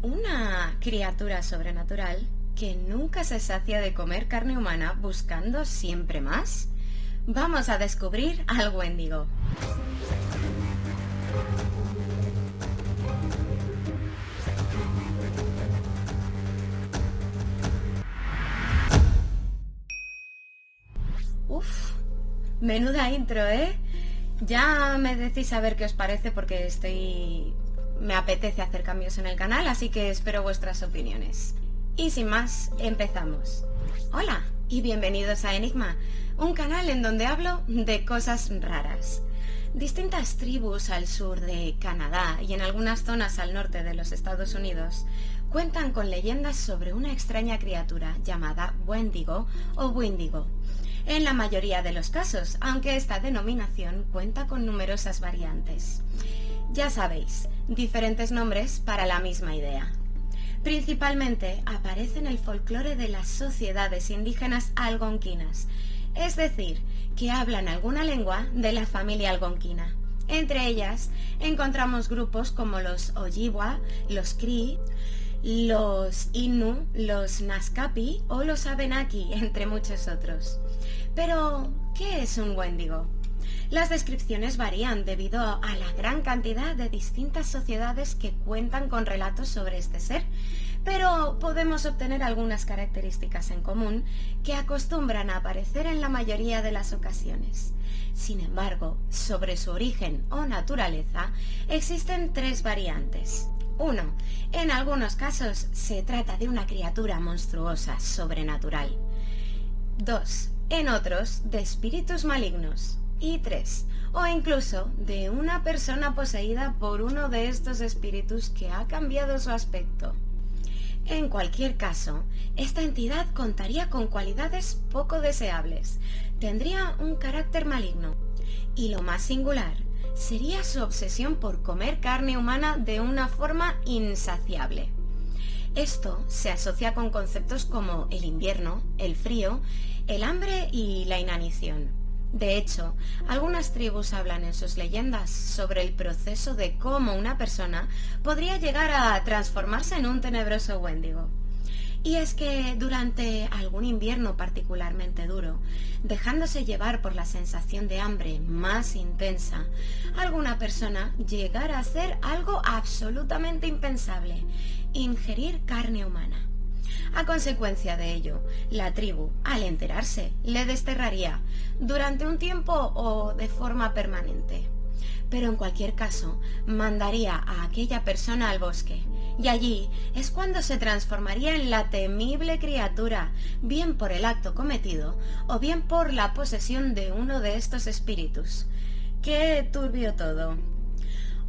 Una criatura sobrenatural que nunca se sacia de comer carne humana buscando siempre más. Vamos a descubrir al Wendigo. Uf, menuda intro, ¿eh? Ya me decís a ver qué os parece porque me apetece hacer cambios en el canal, así que espero vuestras opiniones. Y sin más, empezamos. Hola y bienvenidos a Enigma, un canal en donde hablo de cosas raras. Distintas tribus al sur de Canadá y en algunas zonas al norte de los Estados Unidos cuentan con leyendas sobre una extraña criatura llamada Wendigo o Windigo. En la mayoría de los casos, aunque esta denominación cuenta con numerosas variantes. Ya sabéis, diferentes nombres para la misma idea. Principalmente aparece en el folclore de las sociedades indígenas algonquinas, es decir, que hablan alguna lengua de la familia algonquina. Entre ellas encontramos grupos como los Ojibwa, los Cree, los Innu, los Naskapi o los Abenaki, entre muchos otros. Pero, ¿qué es un Wendigo? Las descripciones varían debido a la gran cantidad de distintas sociedades que cuentan con relatos sobre este ser, pero podemos obtener algunas características en común que acostumbran a aparecer en la mayoría de las ocasiones. Sin embargo, sobre su origen o naturaleza existen tres variantes. 1. En algunos casos se trata de una criatura monstruosa sobrenatural. 2. En otros, de espíritus malignos. Y 3. O incluso de una persona poseída por uno de estos espíritus que ha cambiado su aspecto. En cualquier caso, esta entidad contaría con cualidades poco deseables, tendría un carácter maligno y lo más singular sería su obsesión por comer carne humana de una forma insaciable. Esto se asocia con conceptos como el invierno, el frío, el hambre y la inanición. De hecho, algunas tribus hablan en sus leyendas sobre el proceso de cómo una persona podría llegar a transformarse en un tenebroso Wendigo. Y es que durante algún invierno particularmente duro, dejándose llevar por la sensación de hambre más intensa, alguna persona llegara a hacer algo absolutamente impensable: ingerir carne humana. A consecuencia de ello, la tribu, al enterarse, le desterraría durante un tiempo o de forma permanente. Pero en cualquier caso, mandaría a aquella persona al bosque, y allí es cuando se transformaría en la temible criatura, bien por el acto cometido o bien por la posesión de uno de estos espíritus. ¡Qué turbio todo!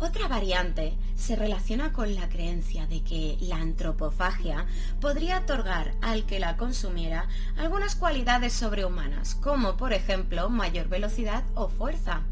Otra variante se relaciona con la creencia de que la antropofagia podría otorgar al que la consumiera algunas cualidades sobrehumanas, como por ejemplo mayor velocidad o fuerza.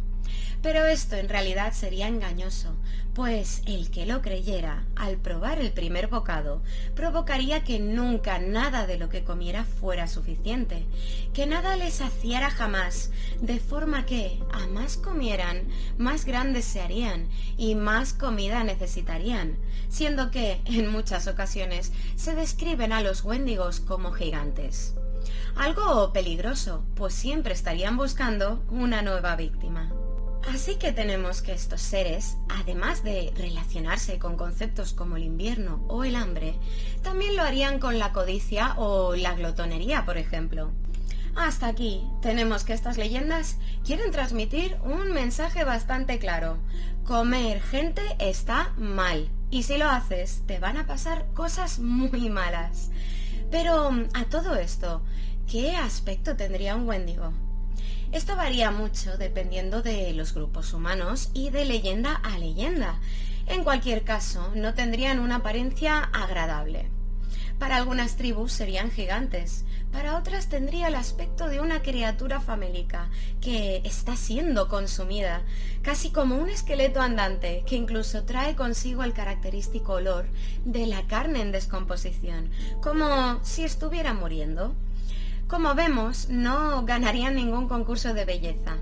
Pero esto en realidad sería engañoso, pues el que lo creyera, al probar el primer bocado, provocaría que nunca nada de lo que comiera fuera suficiente, que nada les saciara jamás, de forma que, a más comieran, más grandes se harían y más comida necesitarían, siendo que, en muchas ocasiones, se describen a los Wendigos como gigantes. Algo peligroso, pues siempre estarían buscando una nueva víctima. Así que tenemos que estos seres, además de relacionarse con conceptos como el invierno o el hambre, también lo harían con la codicia o la glotonería, por ejemplo. Hasta aquí tenemos que estas leyendas quieren transmitir un mensaje bastante claro: comer gente está mal, y si lo haces te van a pasar cosas muy malas. Pero a todo esto, ¿qué aspecto tendría un Wendigo? Esto varía mucho dependiendo de los grupos humanos y de leyenda a leyenda. En cualquier caso, no tendrían una apariencia agradable. Para algunas tribus serían gigantes, para otras tendría el aspecto de una criatura famélica que está siendo consumida, casi como un esqueleto andante que incluso trae consigo el característico olor de la carne en descomposición, como si estuviera muriendo. Como vemos, no ganarían ningún concurso de belleza.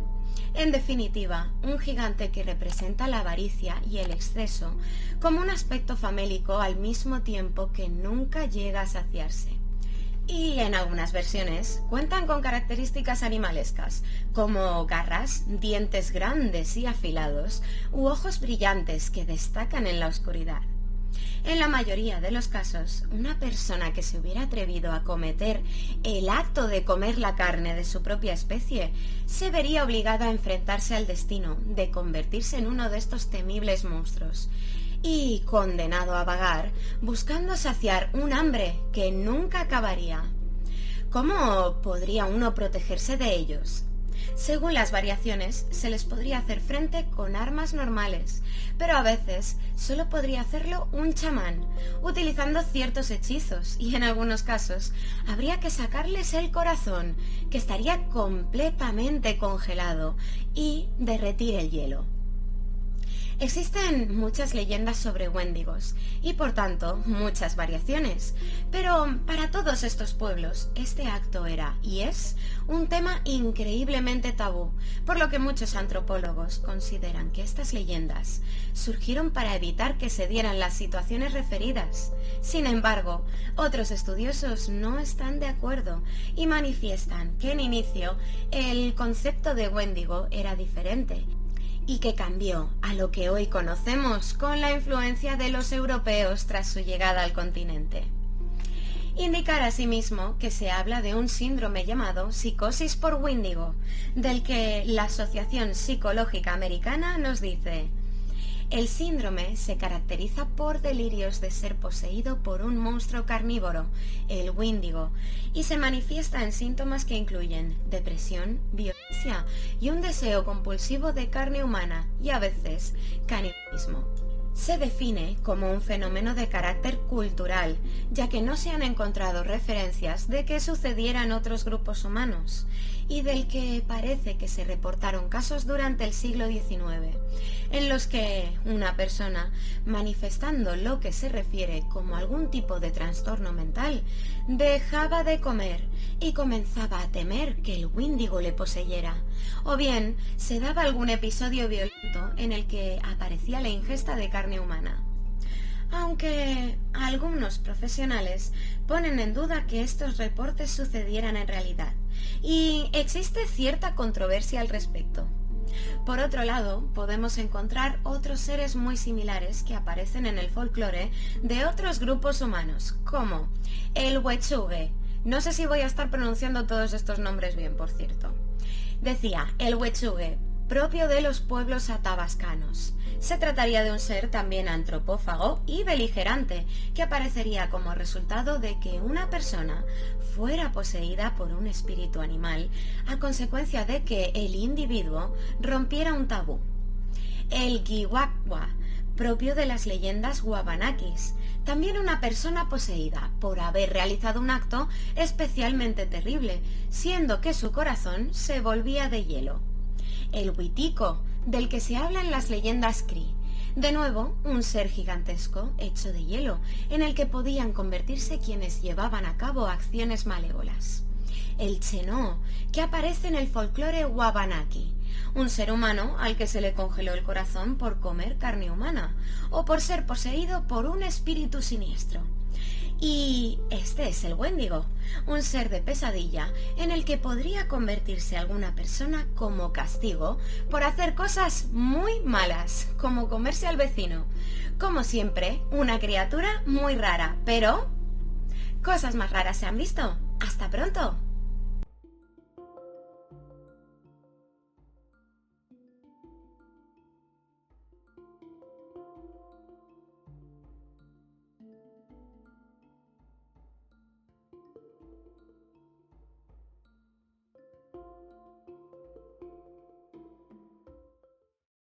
En definitiva, un gigante que representa la avaricia y el exceso como un aspecto famélico al mismo tiempo que nunca llega a saciarse. Y en algunas versiones cuentan con características animalescas, como garras, dientes grandes y afilados, u ojos brillantes que destacan en la oscuridad. En la mayoría de los casos, una persona que se hubiera atrevido a cometer el acto de comer la carne de su propia especie se vería obligada a enfrentarse al destino de convertirse en uno de estos temibles monstruos y condenado a vagar buscando saciar un hambre que nunca acabaría. ¿Cómo podría uno protegerse de ellos? Según las variaciones, se les podría hacer frente con armas normales, pero a veces solo podría hacerlo un chamán, utilizando ciertos hechizos, y en algunos casos habría que sacarles el corazón, que estaría completamente congelado, y derretir el hielo. Existen muchas leyendas sobre Wendigos y por tanto muchas variaciones, pero para todos estos pueblos este acto era y es un tema increíblemente tabú, por lo que muchos antropólogos consideran que estas leyendas surgieron para evitar que se dieran las situaciones referidas. Sin embargo, otros estudiosos no están de acuerdo y manifiestan que en inicio el concepto de Wendigo era diferente y que cambió a lo que hoy conocemos con la influencia de los europeos tras su llegada al continente. Indicar asimismo que se habla de un síndrome llamado psicosis por Wendigo, del que la Asociación Psicológica Americana nos dice: el síndrome se caracteriza por delirios de ser poseído por un monstruo carnívoro, el Wendigo, y se manifiesta en síntomas que incluyen depresión, violencia y un deseo compulsivo de carne humana y a veces canibalismo. Se define como un fenómeno de carácter cultural, ya que no se han encontrado referencias de que sucediera en otros grupos humanos, y del que parece que se reportaron casos durante el siglo XIX, en los que una persona, manifestando lo que se refiere como algún tipo de trastorno mental, dejaba de comer y comenzaba a temer que el Wendigo le poseyera, o bien se daba algún episodio violento en el que aparecía la ingesta de carne humana. Aunque algunos profesionales ponen en duda que estos reportes sucedieran en realidad, y existe cierta controversia al respecto. Por otro lado, podemos encontrar otros seres muy similares que aparecen en el folclore de otros grupos humanos, como el Wet'suge. No sé si voy a estar pronunciando todos estos nombres bien, por cierto. Decía, el Wet'suge, propio de los pueblos atabascanos. Se trataría de un ser también antropófago y beligerante, que aparecería como resultado de que una persona fuera poseída por un espíritu animal a consecuencia de que el individuo rompiera un tabú. El Giwagwa, propio de las leyendas Wabanakis, también una persona poseída por haber realizado un acto especialmente terrible, siendo que su corazón se volvía de hielo. El Witico, del que se habla en las leyendas Cree, de nuevo un ser gigantesco hecho de hielo, en el que podían convertirse quienes llevaban a cabo acciones malévolas. El Chenó, que aparece en el folclore Wabanaki, un ser humano al que se le congeló el corazón por comer carne humana, o por ser poseído por un espíritu siniestro. Y este es el Wendigo, un ser de pesadilla en el que podría convertirse alguna persona como castigo por hacer cosas muy malas, como comerse al vecino. Como siempre, una criatura muy rara, pero cosas más raras se han visto. ¡Hasta pronto!